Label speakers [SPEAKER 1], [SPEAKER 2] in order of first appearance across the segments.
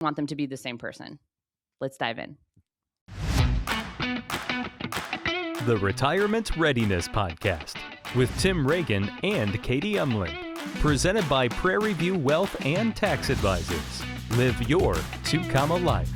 [SPEAKER 1] want them to be the same person. Let's dive in.
[SPEAKER 2] The Retirement Readiness Podcast with Tim Regan and Katie Umland. Presented by Prairie View Wealth and Tax Advisors. Live your 2 life.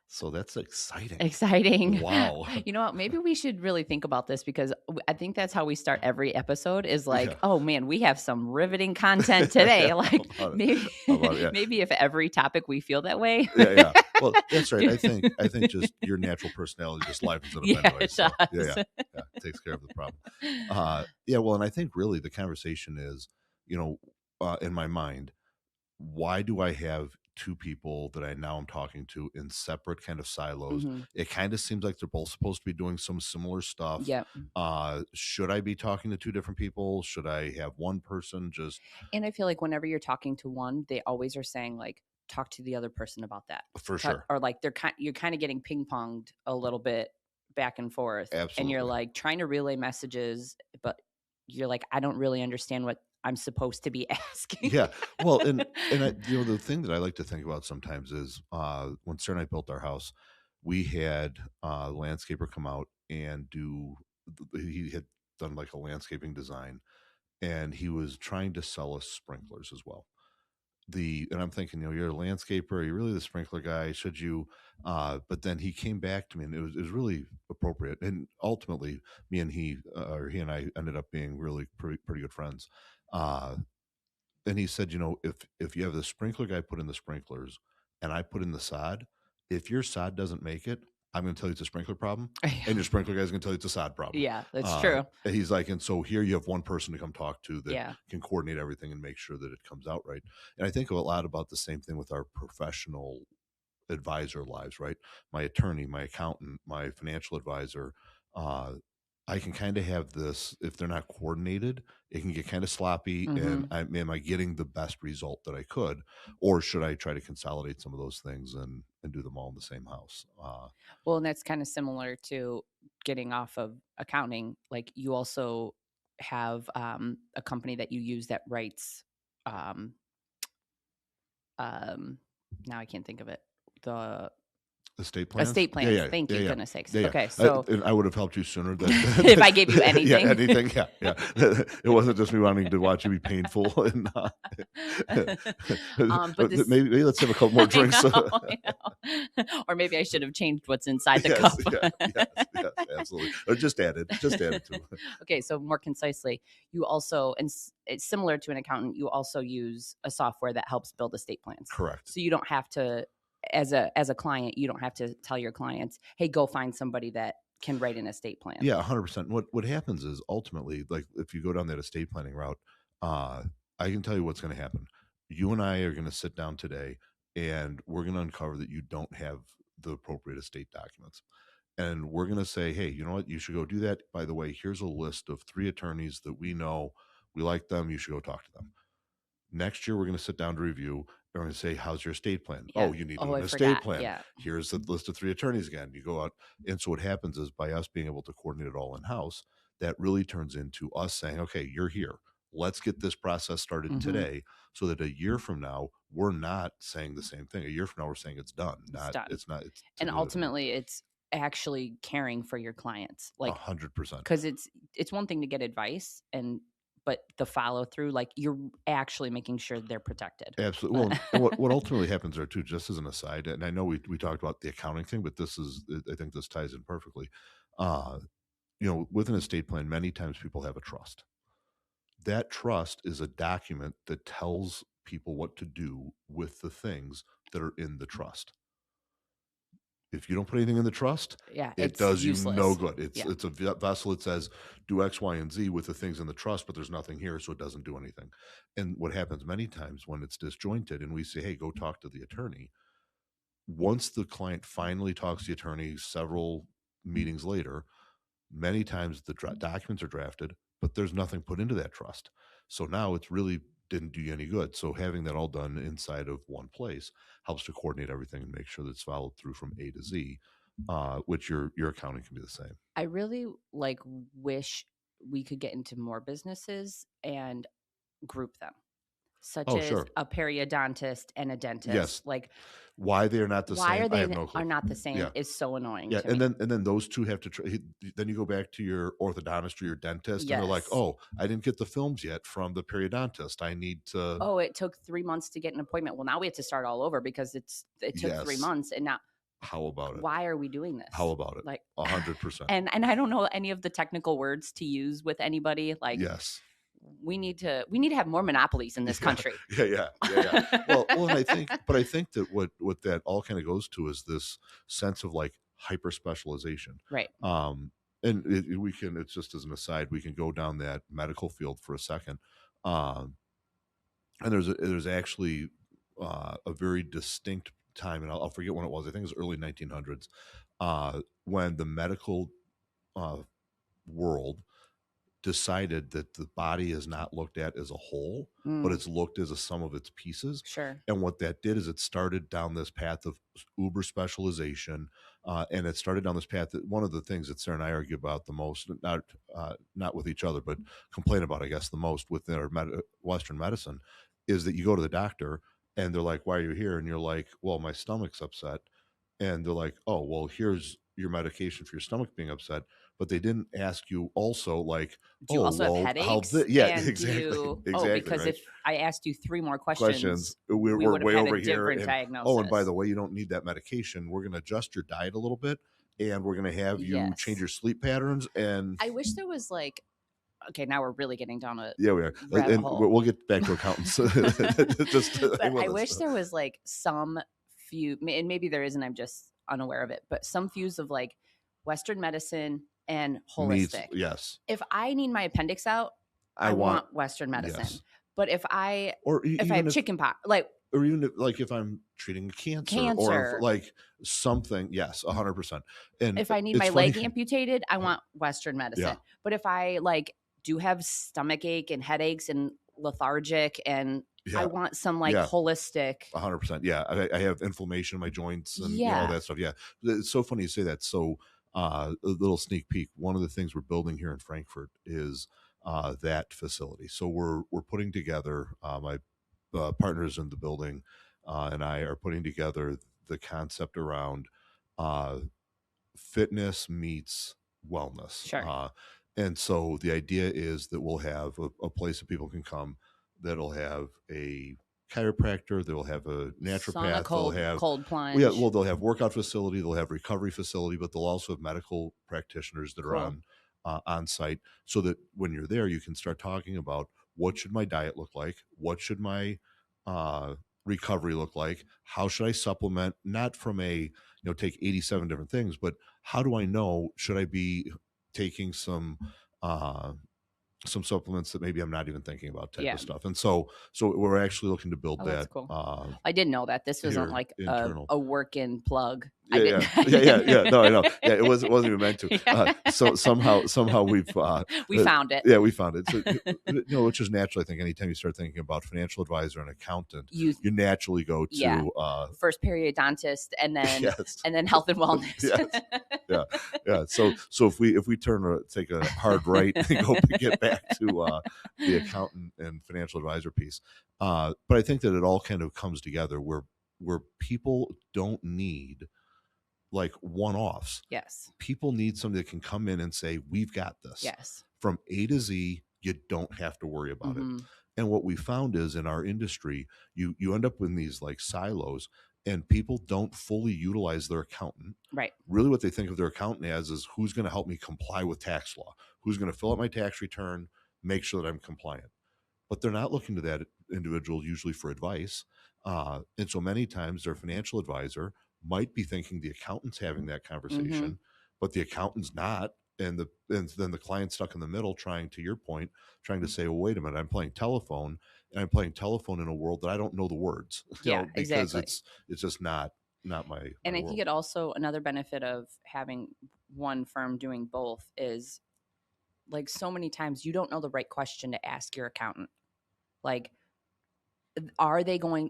[SPEAKER 3] So that's exciting.
[SPEAKER 1] Exciting.
[SPEAKER 3] Wow.
[SPEAKER 1] You know what? Maybe we should really think about this, because I think that's how we start every episode is like, oh man, we have some riveting content today. Like maybe if every topic we feel that way.
[SPEAKER 3] Yeah. Well, that's right. I think just your natural personality just livens it up anyway.
[SPEAKER 1] It does.
[SPEAKER 3] Yeah. It takes care of the problem. Well, and I think really the conversation is, in my mind, why do I have 2 people that I'm talking to in separate kind of silos?
[SPEAKER 1] Mm-hmm.
[SPEAKER 3] It kind of seems like they're both supposed to be doing some similar stuff.
[SPEAKER 1] Yep.
[SPEAKER 3] Should I be talking to 2 different people? Should I have one person just?
[SPEAKER 1] And I feel like whenever you're talking to one, they always are saying like, talk to the other person about that.
[SPEAKER 3] For sure.
[SPEAKER 1] Or like you're kind of getting ping ponged a little bit back and forth.
[SPEAKER 3] Absolutely.
[SPEAKER 1] And you're like trying to relay messages, but you're like, I don't really understand what I'm supposed to be asking.
[SPEAKER 3] Yeah. Well, and the thing that I like to think about sometimes is when Sarah and I built our house, we had a landscaper come out and he had done like a landscaping design, and he was trying to sell us sprinklers as well. And I'm thinking, you're a landscaper, are you really the sprinkler guy? Should you? But then he came back to me, and it was really appropriate. And ultimately, he and I ended up being really pretty good friends. And he said, if you have the sprinkler guy put in the sprinklers and I put in the sod, if your sod doesn't make it, I'm going to tell you it's a sprinkler problem, and your sprinkler guy is going to tell you it's a sod problem.
[SPEAKER 1] Yeah, that's true.
[SPEAKER 3] And he's like, and so here you have one person to come talk to that can coordinate everything and make sure that it comes out right. And I think a lot about the same thing with our professional advisor lives, right? My attorney, my accountant, my financial advisor, I can kind of have this, if they're not coordinated, it can get kind of sloppy.
[SPEAKER 1] Mm-hmm.
[SPEAKER 3] And am I getting the best result that I could? Or should I try to consolidate some of those things and do them all in the same house?
[SPEAKER 1] Well, and that's kind of similar to getting off of accounting. Like you also have a company that you use that writes, now I can't think of it. The
[SPEAKER 3] estate plans?
[SPEAKER 1] Estate plans.
[SPEAKER 3] Yeah.
[SPEAKER 1] Thank you, goodness sakes.
[SPEAKER 3] Yeah.
[SPEAKER 1] Okay, so
[SPEAKER 3] I would have helped you sooner than
[SPEAKER 1] if I gave you anything.
[SPEAKER 3] Anything. Yeah. It wasn't just me wanting to watch you be painful. And
[SPEAKER 1] but
[SPEAKER 3] maybe let's have a couple more drinks.
[SPEAKER 1] I know. Or maybe I should have changed what's inside the cup.
[SPEAKER 3] Yes, absolutely. Or just added to it.
[SPEAKER 1] Okay, so more concisely, you also, and it's similar to an accountant, you also use a software that helps build estate plans.
[SPEAKER 3] Correct.
[SPEAKER 1] So you don't have to, as a client, you don't have to tell your clients, hey, go find somebody that can write an estate plan.
[SPEAKER 3] Yeah, 100%. What happens is ultimately, like if you go down that estate planning route, I can tell you what's going to happen. You and I are going to sit down today, and we're going to uncover that you don't have the appropriate estate documents. And we're going to say, hey, you know what? You should go do that. By the way, here's a list of 3 attorneys that we know. We like them. You should go talk to them. Next year, we're going to sit down to review. We're going to say, how's your estate plan? Yeah. Oh, you need an estate plan.
[SPEAKER 1] Yeah.
[SPEAKER 3] Here's the list of 3 attorneys again. You go out. And so what happens is by us being able to coordinate it all in-house, that really turns into us saying, okay, you're here. Let's get this process started today, so that a year from now, we're not saying the same thing. A year from now, we're saying it's done.
[SPEAKER 1] And ultimately, it's actually caring for your clients. Like
[SPEAKER 3] 100%.
[SPEAKER 1] Because it's one thing to get advice, but the follow through, like you're actually making sure they're protected.
[SPEAKER 3] Absolutely. Well, what ultimately happens there too, just as an aside, and I know we talked about the accounting thing, but I think this ties in perfectly. With an estate plan, many times people have a trust. That trust is a document that tells people what to do with the things that are in the trust. If you don't put anything in the trust, it does
[SPEAKER 1] useless.
[SPEAKER 3] You no good. It's a vessel that says do X, Y, and Z with the things in the trust, but there's nothing here, so it doesn't do anything. And what happens many times when it's disjointed and we say, hey, go talk to the attorney, once the client finally talks to the attorney several meetings later, many times the documents are drafted, but there's nothing put into that trust. So now it's really didn't do you any good. So having that all done inside of one place helps to coordinate everything and make sure that it's followed through from A to Z, which your accounting can be the same.
[SPEAKER 1] I really wish we could get into more businesses and group them. such
[SPEAKER 3] Oh,
[SPEAKER 1] as
[SPEAKER 3] sure.
[SPEAKER 1] a periodontist and a dentist.
[SPEAKER 3] Yes.
[SPEAKER 1] Like,
[SPEAKER 3] Why they're not the
[SPEAKER 1] why
[SPEAKER 3] same,
[SPEAKER 1] are
[SPEAKER 3] I
[SPEAKER 1] they
[SPEAKER 3] have no clue.
[SPEAKER 1] are not the same
[SPEAKER 3] Yeah.
[SPEAKER 1] is so annoying
[SPEAKER 3] Yeah,
[SPEAKER 1] to me.
[SPEAKER 3] and then those two have to then you go back to your orthodontist or your dentist, and they're like,
[SPEAKER 1] Yes.
[SPEAKER 3] "Oh, I didn't get the films yet from the periodontist. I need to."
[SPEAKER 1] Oh, it took 3 months to get an appointment. Well, now we have to start all over because it took 3
[SPEAKER 3] Yes.
[SPEAKER 1] months, and now
[SPEAKER 3] How about it?
[SPEAKER 1] why are we doing this?
[SPEAKER 3] How about it?
[SPEAKER 1] Like
[SPEAKER 3] 100%.
[SPEAKER 1] and I don't know any of the technical words to use with anybody. Like,
[SPEAKER 3] Yes.
[SPEAKER 1] we need to have more monopolies in this country.
[SPEAKER 3] Yeah. Well, and I think that what that all kind of goes to is this sense of like hyper specialization.
[SPEAKER 1] Right.
[SPEAKER 3] And we can, it's just as an aside, we can go down that medical field for a second. And there's actually a very distinct time, and I'll forget when it was. I think it was early 1900s, when the medical world decided that the body is not looked at as a whole, but it's looked as a sum of its pieces.
[SPEAKER 1] Sure.
[SPEAKER 3] And what that did is it started down this path of uber specialization, and it started down this path. That one of the things that Sarah and I argue about the most, not with each other, but complain about, I guess, the most within our Western medicine, is that you go to the doctor and they're like, "Why are you here?" And you're like, "Well, my stomach's upset." And they're like, "Oh, well, here's your medication for your stomach being upset." But they didn't ask you also, like,
[SPEAKER 1] do you also have headaches?
[SPEAKER 3] Exactly.
[SPEAKER 1] Because
[SPEAKER 3] right.
[SPEAKER 1] if I asked you 3 more questions,
[SPEAKER 3] we're
[SPEAKER 1] we would have
[SPEAKER 3] way
[SPEAKER 1] had
[SPEAKER 3] over
[SPEAKER 1] a
[SPEAKER 3] here.
[SPEAKER 1] different
[SPEAKER 3] And,
[SPEAKER 1] diagnosis.
[SPEAKER 3] oh, and by the way, you don't need that medication. We're going to adjust your diet a little bit, and we're going to have you change your sleep patterns. And
[SPEAKER 1] I wish there was like, okay, now we're really getting down a
[SPEAKER 3] we are,
[SPEAKER 1] rabbit hole.
[SPEAKER 3] We'll get back to accountants.
[SPEAKER 1] But I wish there was like some few, and maybe there isn't. I'm just unaware of it. But some fuse of like Western medicine and holistic.
[SPEAKER 3] Yes.
[SPEAKER 1] If I need my appendix out, I want Western medicine. Yes. But if I have chicken pox, like,
[SPEAKER 3] or even if I'm treating cancer. Or if, like something, yes, 100%. And
[SPEAKER 1] if I need my leg amputated, I want Western medicine. Yeah. But if I like do have stomach ache and headaches and lethargic, and I want some like holistic.
[SPEAKER 3] 100%. Yeah, I have inflammation in my joints and all that stuff. Yeah, it's so funny you say that. So a little sneak peek. One of the things we're building here in Frankfurt is that facility. So we're putting together, my partners in the building and I are putting together the concept around fitness meets wellness.
[SPEAKER 1] Sure.
[SPEAKER 3] And so the idea is that we'll have a place that people can come that'll have a chiropractor, they'll have a naturopath, they'll have
[SPEAKER 1] cold plunge.
[SPEAKER 3] They'll have workout facility, they'll have recovery facility, but they'll also have medical practitioners that are on site, so that when you're there, you can start talking about what should my diet look like, what should my recovery look like, how should I supplement, not from a take 87 different things, but how do I know, should I be taking some supplements that maybe I'm not even thinking about type of stuff. And so we're actually looking to build that.
[SPEAKER 1] That's cool. I didn't know that. This wasn't like a work-in plug.
[SPEAKER 3] Yeah. No, I know. Yeah, it wasn't even meant to. So somehow we've
[SPEAKER 1] we found it.
[SPEAKER 3] Yeah, we found it. So, which is natural. I think anytime you start thinking about financial advisor and accountant, you naturally go to
[SPEAKER 1] first periodontist and then health and wellness.
[SPEAKER 3] Yeah. So if we take a hard right and go get back to the accountant and financial advisor piece, but I think that it all kind of comes together where people don't need like one-offs.
[SPEAKER 1] Yes.
[SPEAKER 3] People need somebody that can come in and say, we've got this.
[SPEAKER 1] Yes.
[SPEAKER 3] From A to Z, you don't have to worry about it. And what we found is in our industry, you end up in these like silos, and people don't fully utilize their accountant.
[SPEAKER 1] Right.
[SPEAKER 3] Really what they think of their accountant as is, who's going to help me comply with tax law? Who's going to fill out my tax return, make sure that I'm compliant? But they're not looking to that individual usually for advice. And so many times their financial advisor might be thinking the accountant's having that conversation, but the accountant's not. And then the client's stuck in the middle trying to say, well, wait a minute, I'm playing telephone in a world that I don't know the words. Because
[SPEAKER 1] exactly.
[SPEAKER 3] It's just not my
[SPEAKER 1] And I
[SPEAKER 3] world.
[SPEAKER 1] think it also, another benefit of having one firm doing both is, like, so many times you don't know the right question to ask your accountant. Like,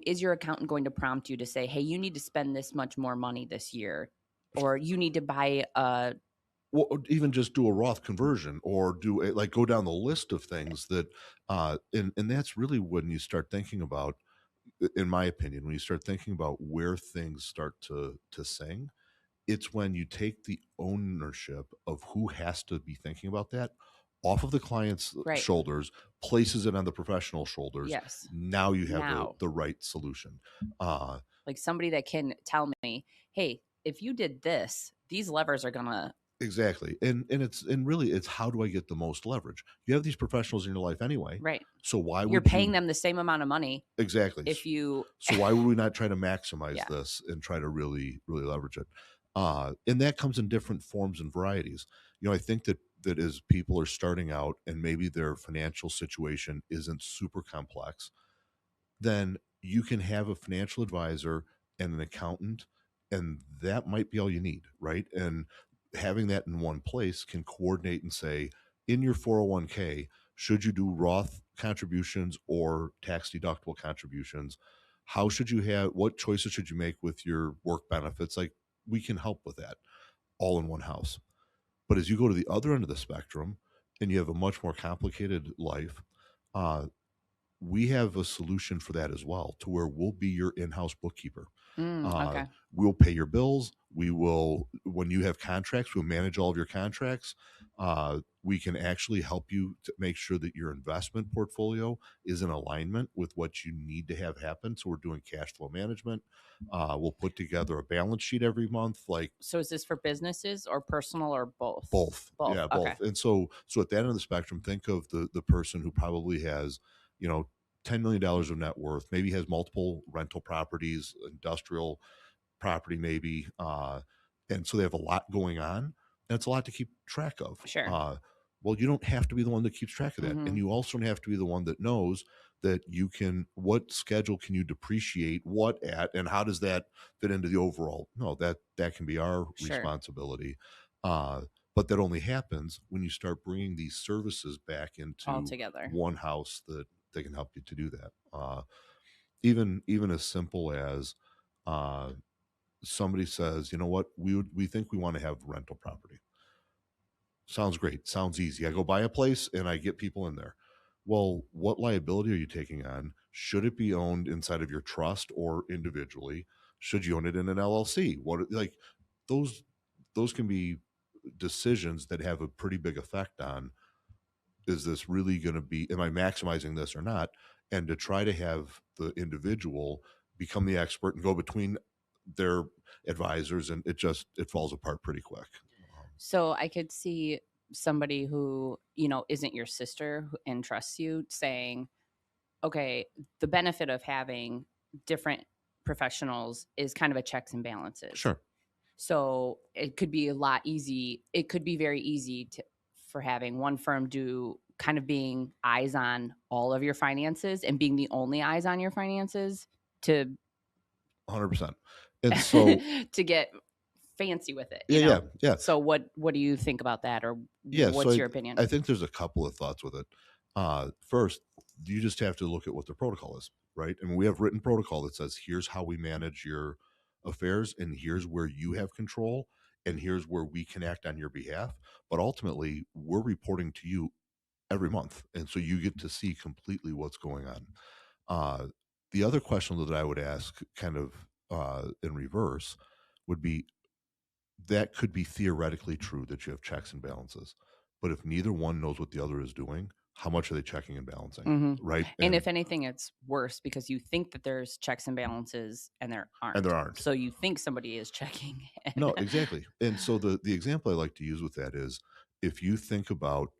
[SPEAKER 1] is your accountant going to prompt you to say, hey, you need to spend this much more money this year, or you need to buy a
[SPEAKER 3] Well, or even just do a Roth conversion, or do a, like, go down the list of things that, and that's really when you start thinking about, in my opinion, when you start thinking about where things start to sing, it's when you take the ownership of who has to be thinking about that off of the client's
[SPEAKER 1] Right.
[SPEAKER 3] shoulders, places it on the professional shoulders.
[SPEAKER 1] Yes.
[SPEAKER 3] Now you have
[SPEAKER 1] Now.
[SPEAKER 3] the right solution. Uh,
[SPEAKER 1] Like somebody that can tell me, hey, if you did this, these levers are gonna.
[SPEAKER 3] exactly. And really it's, how do I get the most leverage? You have these professionals in your life anyway.
[SPEAKER 1] Right.
[SPEAKER 3] So why
[SPEAKER 1] You're
[SPEAKER 3] would
[SPEAKER 1] paying
[SPEAKER 3] you
[SPEAKER 1] them the same amount of money
[SPEAKER 3] exactly.
[SPEAKER 1] if you.
[SPEAKER 3] So why would we not try to maximize
[SPEAKER 1] Yeah.
[SPEAKER 3] this and try to really, really leverage it? And that comes in different forms and varieties. I think that as people are starting out and maybe their financial situation isn't super complex, then you can have a financial advisor and an accountant, and that might be all you need, right? And having that in one place can coordinate and say, in your 401k, should you do Roth contributions or tax deductible contributions? How should you have, what choices should you make with your work benefits? Like, we can help with that all in one house. But as you go to the other end of the spectrum and you have a much more complicated life, uh, we have a solution for that as well, to where we'll be your in-house bookkeeper.
[SPEAKER 1] Okay.
[SPEAKER 3] We'll pay your bills. We will, when you have contracts, we'll manage all of your contracts. We can actually help you to make sure that your investment portfolio is in alignment with what you need to have happen. So we're doing cash flow management. We'll put together a balance sheet every month. Like,
[SPEAKER 1] So is this for businesses or personal or both?
[SPEAKER 3] both.
[SPEAKER 1] Both.
[SPEAKER 3] Yeah,
[SPEAKER 1] Okay.
[SPEAKER 3] both. And so at that end of the spectrum, think of the person who probably has, $10 million of net worth, maybe has multiple rental properties, industrial property maybe, and so they have a lot going on. That's a lot to keep track of.
[SPEAKER 1] Sure.
[SPEAKER 3] Well, you don't have to be the one that keeps track of that,
[SPEAKER 1] Mhm.
[SPEAKER 3] and you also don't have to be the one that knows that you can, what schedule can you depreciate what at, and how does that fit into the overall. No, that can be our
[SPEAKER 1] Sure.
[SPEAKER 3] responsibility. uh, but that only happens when you start bringing these services back
[SPEAKER 1] All
[SPEAKER 3] into
[SPEAKER 1] together.
[SPEAKER 3] one house that they can help you to do that. Even as simple as, uh, somebody says, you know what, we think we want to have rental property. Sounds great. Sounds easy. I go buy a place and I get people in there. Well, what liability are you taking on? Should it be owned inside of your trust or individually? Should you own it in an LLC? What, like, those can be decisions that have a pretty big effect on, is this really going to be, am I maximizing this or not? And to try to have the individual become the expert and go between their advisors, and it falls apart pretty quick.
[SPEAKER 1] So I could see somebody who, isn't your sister and trusts you saying, okay, the benefit of having different professionals is kind of a checks and balances.
[SPEAKER 3] Sure.
[SPEAKER 1] So it could be it could be very easy for having one firm do kind of being eyes on all of your finances and being the only eyes on your finances to
[SPEAKER 3] 100%. And so
[SPEAKER 1] to get fancy with it.
[SPEAKER 3] yeah.
[SPEAKER 1] So what do you think about that, or what's your opinion?
[SPEAKER 3] I think there's a couple of thoughts with it. First, you just have to look at what the protocol is, right? And we have written protocol that says, here's how we manage your affairs, and here's where you have control, and here's where we can act on your behalf. But ultimately, we're reporting to you every month, and so you get to see completely what's going on. The other question that I would ask, kind of in reverse, would be, that could be theoretically true that you have checks and balances, but if neither one knows what the other is doing, how much are they checking and balancing?
[SPEAKER 1] Mhm.
[SPEAKER 3] Right.
[SPEAKER 1] And if anything, it's worse because you think that there's checks and balances and there aren't. So you think somebody is checking.
[SPEAKER 3] No, exactly. And so the example I like to use with that is, if you think about,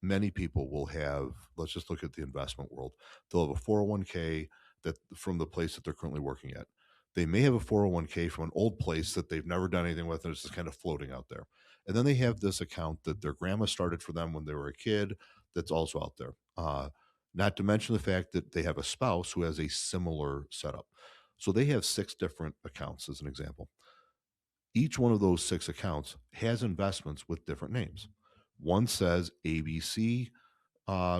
[SPEAKER 3] many people will have, let's just look at the investment world. They'll have a 401k that, from the place that they're currently working at. They may have a 401k from an old place that they've never done anything with, and it's just kind of floating out there. And then they have this account that their grandma started for them when they were a kid, that's also out there. Not to mention the fact that they have a spouse who has a similar setup. So they have 6 different accounts, as an example. Each one of those 6 accounts has investments with different names. One says ABC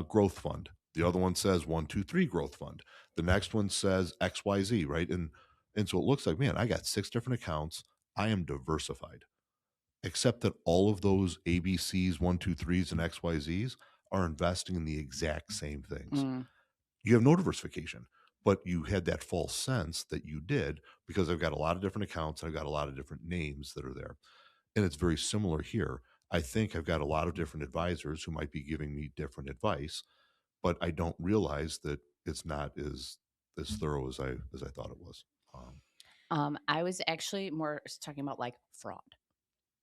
[SPEAKER 3] Growth Fund. The other one says 123 Growth Fund. The next one says XYZ, right? And so it looks like, man, I got 6 different accounts. I am diversified. except that all of those ABCs, 1, 2, 3s, and XYZs are investing in the exact same things.
[SPEAKER 1] Mm.
[SPEAKER 3] You have no diversification, but you had that false sense that you did because I've got a lot of different accounts and I've got a lot of different names that are there. And it's very similar here. I think I've got a lot of different advisors who might be giving me different advice, but I don't realize that it's not as thorough as I thought it was.
[SPEAKER 1] I was actually more talking about like fraud.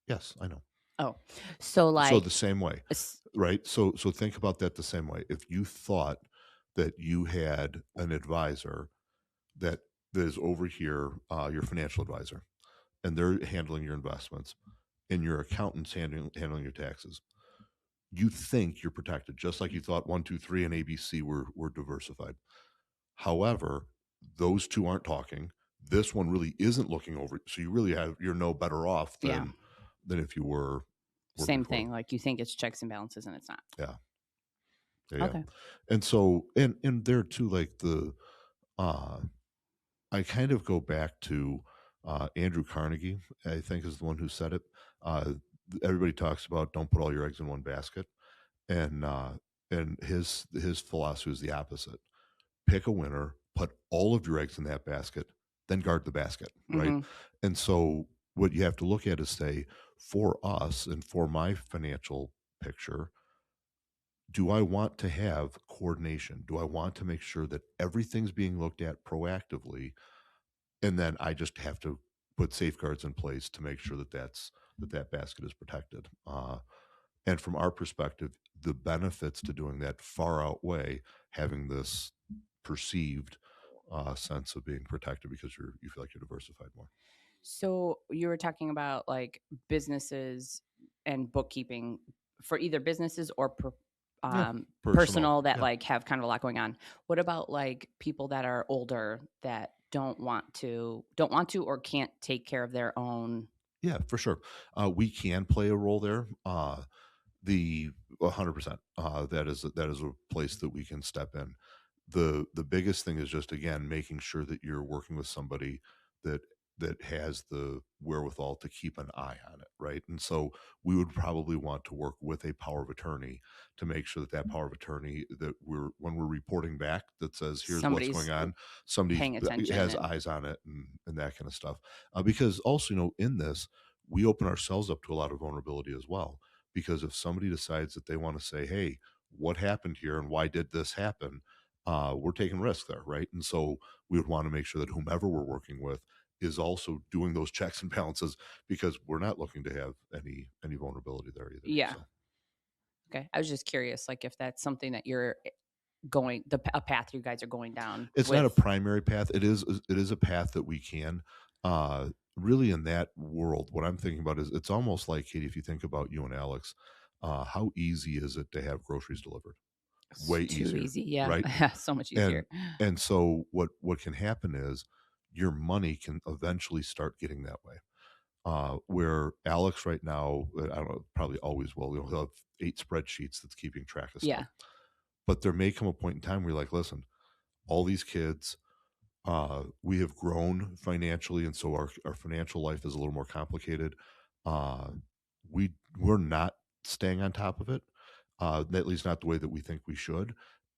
[SPEAKER 3] Yes, I know.
[SPEAKER 1] Oh, so
[SPEAKER 3] So the
[SPEAKER 1] like,
[SPEAKER 3] same way, right? So think about that the same way. If you thought that you had an advisor that is over here, your financial advisor, and they're handling your investments, and your accountant's handling your taxes, you think you're protected, just like you thought 1, 2, 3, and ABC were diversified. However, those two aren't talking. This one really isn't looking over, so you're no better off
[SPEAKER 1] yeah,
[SPEAKER 3] than if you were
[SPEAKER 1] same
[SPEAKER 3] before.
[SPEAKER 1] thing. Like you think it's checks and balances, and it's not.
[SPEAKER 3] Yeah. Yeah.
[SPEAKER 1] Okay.
[SPEAKER 3] And so and there too, like uh I kind of go back to Andrew Carnegie, I think is the one who said it. Uh Everybody talks about don't put all your eggs in one basket. And his philosophy is the opposite. Pick a winner, put all of your eggs in that basket, then guard the basket, right?
[SPEAKER 1] Mm-hmm.
[SPEAKER 3] And so what you have to look at is say, for us and for my financial picture, do I want to have coordination? Do I want to make sure that everything's being looked at proactively, and then I just have to put safeguards in place to make sure that that basket is protected? And from our perspective, the benefits to doing that far outweigh having this perceived sense of being protected because you feel like you're diversified more.
[SPEAKER 1] So you were talking about like businesses and bookkeeping for either businesses or
[SPEAKER 3] Yeah, personal.
[SPEAKER 1] personal that
[SPEAKER 3] Yeah,
[SPEAKER 1] like have kind of a lot going on. What about like people that are older that don't want to or can't take care of their own?
[SPEAKER 3] yeah, for sure. We can play a role there. The 100%. That is a place that we can step in. The biggest thing is just again making sure that you're working with somebody that has the wherewithal to keep an eye on it, right? And so we would probably want to work with a power of attorney to make sure that that power of attorney that when we're reporting back that says here's what's
[SPEAKER 1] Somebody's
[SPEAKER 3] going on, somebody
[SPEAKER 1] paying attention
[SPEAKER 3] has
[SPEAKER 1] and
[SPEAKER 3] eyes on it and that kind of stuff. Because also, in this we open ourselves up to a lot of vulnerability as well. Because if somebody decides that they want to say, hey, what happened here and why did this happen, we're taking risks there, right? And so we would want to make sure that whomever we're working with is also doing those checks and balances because we're not looking to have any vulnerability there either.
[SPEAKER 1] yeah.
[SPEAKER 3] So
[SPEAKER 1] Okay. I was just curious, like if that's something that you're a path you guys are going down
[SPEAKER 3] it's not a
[SPEAKER 1] with.
[SPEAKER 3] primary path. It is a path that we can. Really, in that world, what I'm thinking about is it's almost like Katie, if you think about you and Alex, how easy is it to have groceries delivered?
[SPEAKER 1] It's
[SPEAKER 3] Way
[SPEAKER 1] too
[SPEAKER 3] easier,
[SPEAKER 1] easy. Yeah.
[SPEAKER 3] right?
[SPEAKER 1] So much
[SPEAKER 3] and
[SPEAKER 1] easier.
[SPEAKER 3] and so what can happen is your money can eventually start getting that way. Where Alex right now, I don't know, probably always will. He'll have 8 spreadsheets that's keeping track of stuff.
[SPEAKER 1] Yeah.
[SPEAKER 3] But there may come a point in time where you're like, listen, all these kids, we have grown financially, and so our financial life is a little more complicated. Uh, we're not staying on top of it, at least not the way that we think we should,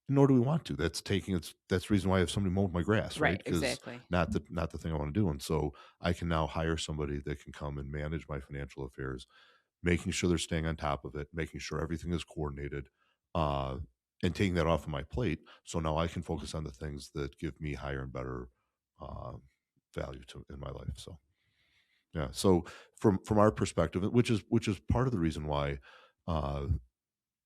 [SPEAKER 3] nor do we want to. That's the reason why I have somebody mow my grass, right?
[SPEAKER 1] Right.
[SPEAKER 3] Because
[SPEAKER 1] Exactly.
[SPEAKER 3] not the thing I want to do. And so I can now hire somebody that can come and manage my financial affairs, making sure they're staying on top of it, making sure everything is coordinated, uh, and taking that off of my plate. So now I can focus on the things that give me higher and better uh, value in my life. So yeah. So from our perspective, which is part of the reason why uh,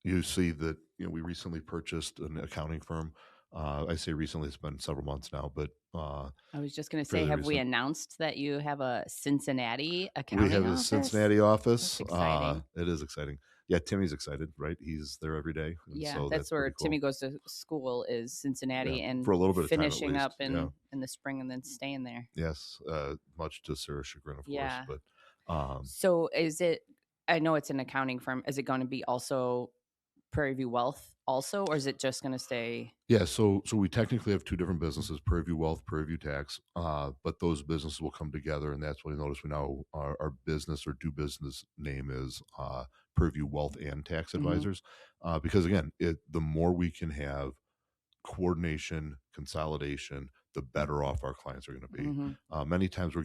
[SPEAKER 3] you see that we recently purchased an accounting firm. I say recently; it's been several months now, but
[SPEAKER 1] I was just going to say,
[SPEAKER 3] fairly
[SPEAKER 1] have we
[SPEAKER 3] recent.
[SPEAKER 1] announced that you have a Cincinnati
[SPEAKER 3] We
[SPEAKER 1] accounting
[SPEAKER 3] have a
[SPEAKER 1] office?
[SPEAKER 3] Cincinnati
[SPEAKER 1] That's
[SPEAKER 3] office.
[SPEAKER 1] exciting.
[SPEAKER 3] It is exciting. Yeah, Timmy's excited, right? He's there every day, and
[SPEAKER 1] Yeah,
[SPEAKER 3] so
[SPEAKER 1] that's
[SPEAKER 3] that's
[SPEAKER 1] where
[SPEAKER 3] pretty cool.
[SPEAKER 1] Timmy goes to school is
[SPEAKER 3] Yeah,
[SPEAKER 1] Cincinnati, and
[SPEAKER 3] for a little bit of time at
[SPEAKER 1] finishing up
[SPEAKER 3] least. Yeah.
[SPEAKER 1] in the spring and then staying there.
[SPEAKER 3] Yes. Much to Sarah's chagrin, of course,
[SPEAKER 1] Yeah.
[SPEAKER 3] but
[SPEAKER 1] So is it? I know it's an accounting firm. Is it going to be also Prairie View Wealth also, or is it just going to stay?
[SPEAKER 3] Yeah, so we technically have two different businesses: Prairie View Wealth, Prairie View Tax. But those businesses will come together, and that's what you notice. We now our business or do business name is Prairie View Wealth and Tax Advisors, because again, the more we can have coordination, consolidation, the better off our clients are going to be. Many times we're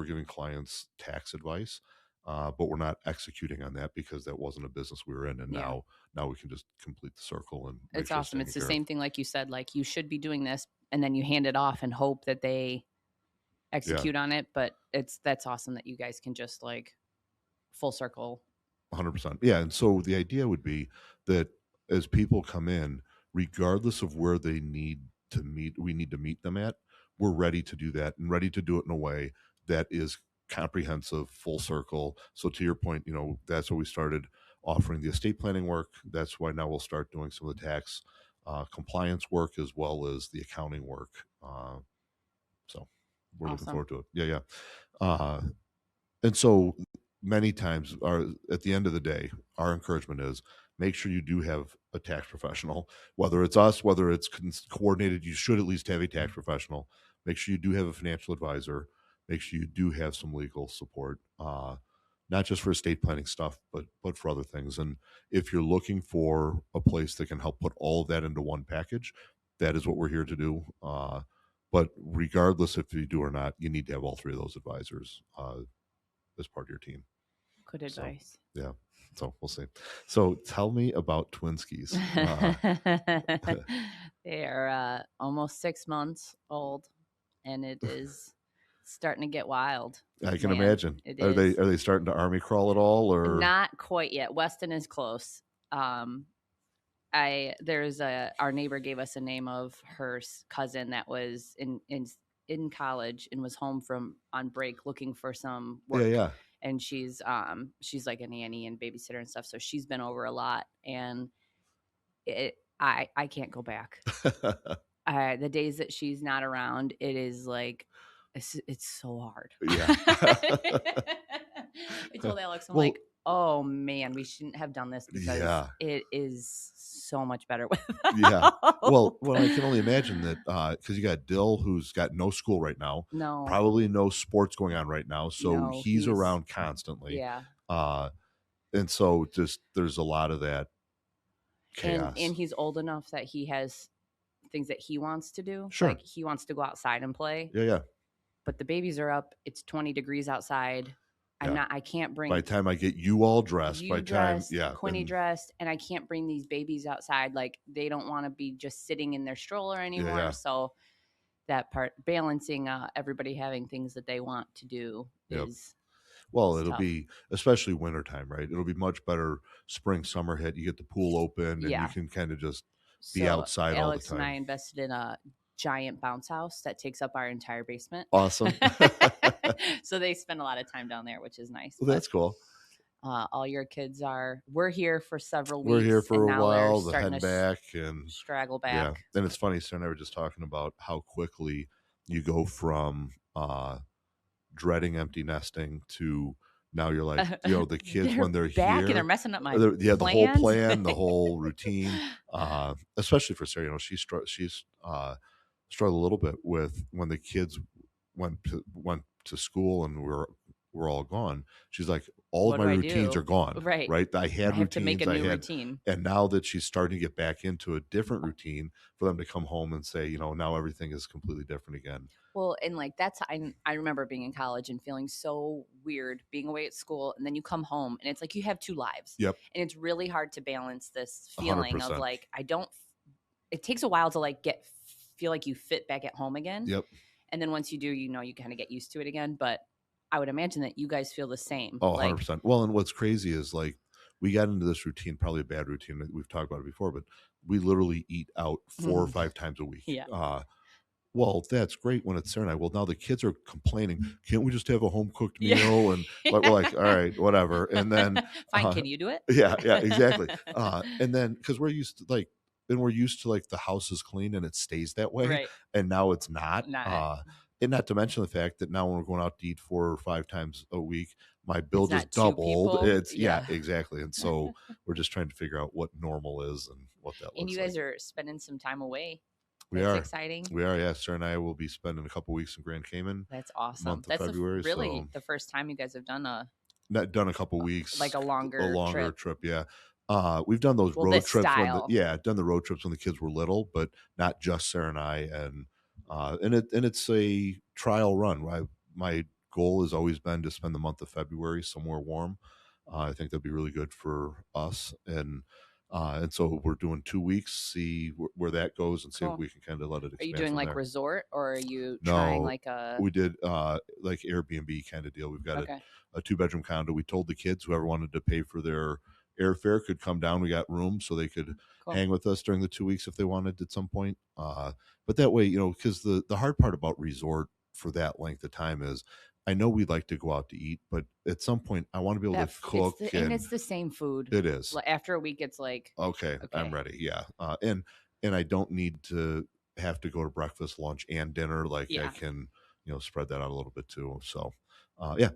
[SPEAKER 3] giving clients tax advice, but we're not executing on that because that wasn't a business we were in, and now we can just complete the circle and make
[SPEAKER 1] It's
[SPEAKER 3] sure
[SPEAKER 1] awesome. It's the
[SPEAKER 3] taken care
[SPEAKER 1] same thing, like you said, like you should be doing this, and then you hand it off and hope that they execute on it. But that's awesome that you guys can just like full circle.
[SPEAKER 3] 100%. Yeah, and so the idea would be that as people come in, regardless of where they need to meet, we need to meet them at, we're ready to do that and ready to do it in a way that is comprehensive, full circle. So to your point, that's what we started offering the estate planning work. That's why now we'll start doing some of the tax compliance work as well as the accounting work. So we're looking forward to it. Yeah. And so many times, at the end of the day, our encouragement is make sure you do have a tax professional, whether it's us, whether it's coordinated. You should at least have a tax professional. Make sure you do have a financial advisor. Make sure you do have some legal support, not just for estate planning stuff, but for other things. And if you're looking for a place that can help put all of that into one package, that is what we're here to do. But regardless if you do or not, you need to have all three of those advisors as part of your team.
[SPEAKER 1] Good advice.
[SPEAKER 3] Yeah. So we'll see. So tell me about Twinskies.
[SPEAKER 1] They are almost 6 months old, and it is starting to get wild.
[SPEAKER 3] I can imagine. Are they starting to army crawl at all, or
[SPEAKER 1] not quite yet? Weston is close. Our neighbor gave us a name of her cousin that was in college and was home on break looking for some work.
[SPEAKER 3] Yeah.
[SPEAKER 1] And she's like a nanny and babysitter and stuff. So she's been over a lot, and I can't go back. The days that she's not around, it is like, it's so hard.
[SPEAKER 3] Yeah.
[SPEAKER 1] I told Alex, I'm like, oh man, we shouldn't have done this because it is so much better with them.
[SPEAKER 3] Yeah. Well, I can only imagine that because you got Dill, who's got no school right now.
[SPEAKER 1] No.
[SPEAKER 3] Probably no sports going on right now. So he's around constantly.
[SPEAKER 1] Yeah.
[SPEAKER 3] And so just there's a lot of that chaos.
[SPEAKER 1] And he's old enough that he has things that he wants to do.
[SPEAKER 3] Sure.
[SPEAKER 1] Like he wants to go outside and play.
[SPEAKER 3] Yeah.
[SPEAKER 1] But the babies are up. It's 20 degrees outside. I can't bring.
[SPEAKER 3] By the time I get you all dressed,
[SPEAKER 1] Quinny dressed, and I can't bring these babies outside. Like they don't want to be just sitting in their stroller anymore.
[SPEAKER 3] Yeah.
[SPEAKER 1] So that part, balancing everybody having things that they want to do is.
[SPEAKER 3] Well, it'll be, especially wintertime, right? It'll be much better spring, summer hit. You get the pool open and you can kind of just be outside all the time.
[SPEAKER 1] Alex and I invested in a giant bounce house that takes up our entire basement.
[SPEAKER 3] Awesome.
[SPEAKER 1] So they spend a lot of time down there, which is nice.
[SPEAKER 3] Well, that's cool.
[SPEAKER 1] All your kids we're here for several weeks.
[SPEAKER 3] We're here for a while, to head back and
[SPEAKER 1] straggle back.
[SPEAKER 3] Yeah. And it's funny, Sarah and I were just talking about how quickly you go from dreading empty nesting to now you're like, the kids when they're
[SPEAKER 1] back
[SPEAKER 3] here
[SPEAKER 1] and they're messing up my
[SPEAKER 3] the whole plan, the whole routine, especially for Sarah. She's struggled a little bit with when the kids went to school and we're all gone. She's like, all of my routines are gone.
[SPEAKER 1] Right.
[SPEAKER 3] I had routines.
[SPEAKER 1] Have to make a new routine.
[SPEAKER 3] And now that she's starting to get back into a different routine, for them to come home and say, now everything is completely different again.
[SPEAKER 1] Well, and like I remember being in college and feeling so weird being away at school, and then you come home and it's like you have two lives.
[SPEAKER 3] Yep.
[SPEAKER 1] And it's really hard to balance this feeling
[SPEAKER 3] 100%.
[SPEAKER 1] of like it takes a while to like feel like you fit back at home again.
[SPEAKER 3] Yep.
[SPEAKER 1] And then once you do, you kind of get used to it again. But I would imagine that you guys feel the same.
[SPEAKER 3] Oh, 100%. Well, and what's crazy is like we got into this routine, probably a bad routine. We've talked about it before, but we literally eat out 4 or 5 times a week.
[SPEAKER 1] Yeah.
[SPEAKER 3] Well, that's great when it's Sarah and I. Well, now the kids are complaining. Can't we just have a home cooked meal? And we're like, all right, whatever. And then
[SPEAKER 1] fine, can you do it?
[SPEAKER 3] Yeah, exactly. And then because we're used to the house is clean and it stays that way.
[SPEAKER 1] Right.
[SPEAKER 3] And now it's not. And not to mention the fact that now when we're going out to eat 4 or 5 times a week, my bill
[SPEAKER 1] It's
[SPEAKER 3] just
[SPEAKER 1] not 2
[SPEAKER 3] doubled.
[SPEAKER 1] people.
[SPEAKER 3] It's exactly. And so we're just trying to figure out what normal is and what that looks like.
[SPEAKER 1] And you guys are spending some time away.
[SPEAKER 3] We
[SPEAKER 1] That's
[SPEAKER 3] are
[SPEAKER 1] exciting.
[SPEAKER 3] We are, yeah. Sarah and I will be spending a couple weeks in Grand Cayman.
[SPEAKER 1] That's awesome.
[SPEAKER 3] Month of
[SPEAKER 1] That's
[SPEAKER 3] February,
[SPEAKER 1] really the first time you guys have done a
[SPEAKER 3] couple weeks,
[SPEAKER 1] like a longer
[SPEAKER 3] trip. Yeah. We've done those road trips
[SPEAKER 1] style.
[SPEAKER 3] done the road trips when the kids were little, but not just Sarah and I. And it's a trial run. My goal has always been to spend the month of February somewhere warm. I think that'd be really good for us. And so we're doing 2 weeks, see where that goes, and see if we can kind of let it expand.
[SPEAKER 1] Are you doing
[SPEAKER 3] from
[SPEAKER 1] like
[SPEAKER 3] there.
[SPEAKER 1] resort, or are you trying like a?
[SPEAKER 3] We did like Airbnb kind of deal. We've got a 2-bedroom condo. We told the kids whoever wanted to pay for their airfare could come down. We got room so they could hang with us during the 2 weeks if they wanted at some point. But that way, because the hard part about resort for that length of time is, I know we'd like to go out to eat, but at some point I want to be able to cook.
[SPEAKER 1] And it's the same food.
[SPEAKER 3] It is.
[SPEAKER 1] After a week, it's like,
[SPEAKER 3] okay. I'm ready. Yeah. And I don't need to have to go to breakfast, lunch, and dinner. Like I can, spread that out a little bit too. So,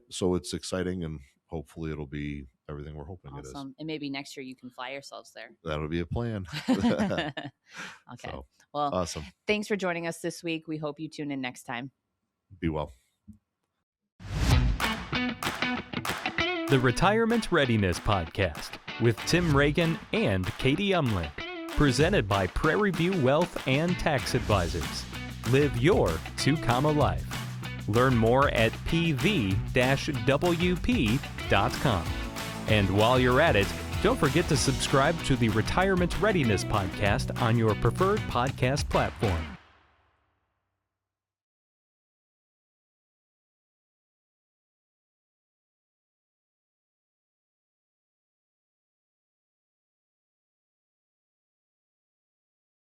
[SPEAKER 3] so it's exciting, and hopefully it'll be everything we're hoping it is.
[SPEAKER 1] And maybe next year you can fly yourselves there.
[SPEAKER 3] That'll be a plan.
[SPEAKER 1] Okay.
[SPEAKER 3] So,
[SPEAKER 1] well,
[SPEAKER 3] awesome.
[SPEAKER 1] Thanks for joining us this week. We hope you tune in next time.
[SPEAKER 3] Be well.
[SPEAKER 2] The Retirement Readiness Podcast with Tim Regan and Katie Umland. Presented by Prairie View Wealth and Tax Advisors. Live your 2-comma life. Learn more at pv-wp.com. And while you're at it, don't forget to subscribe to the Retirement Readiness Podcast on your preferred podcast platform.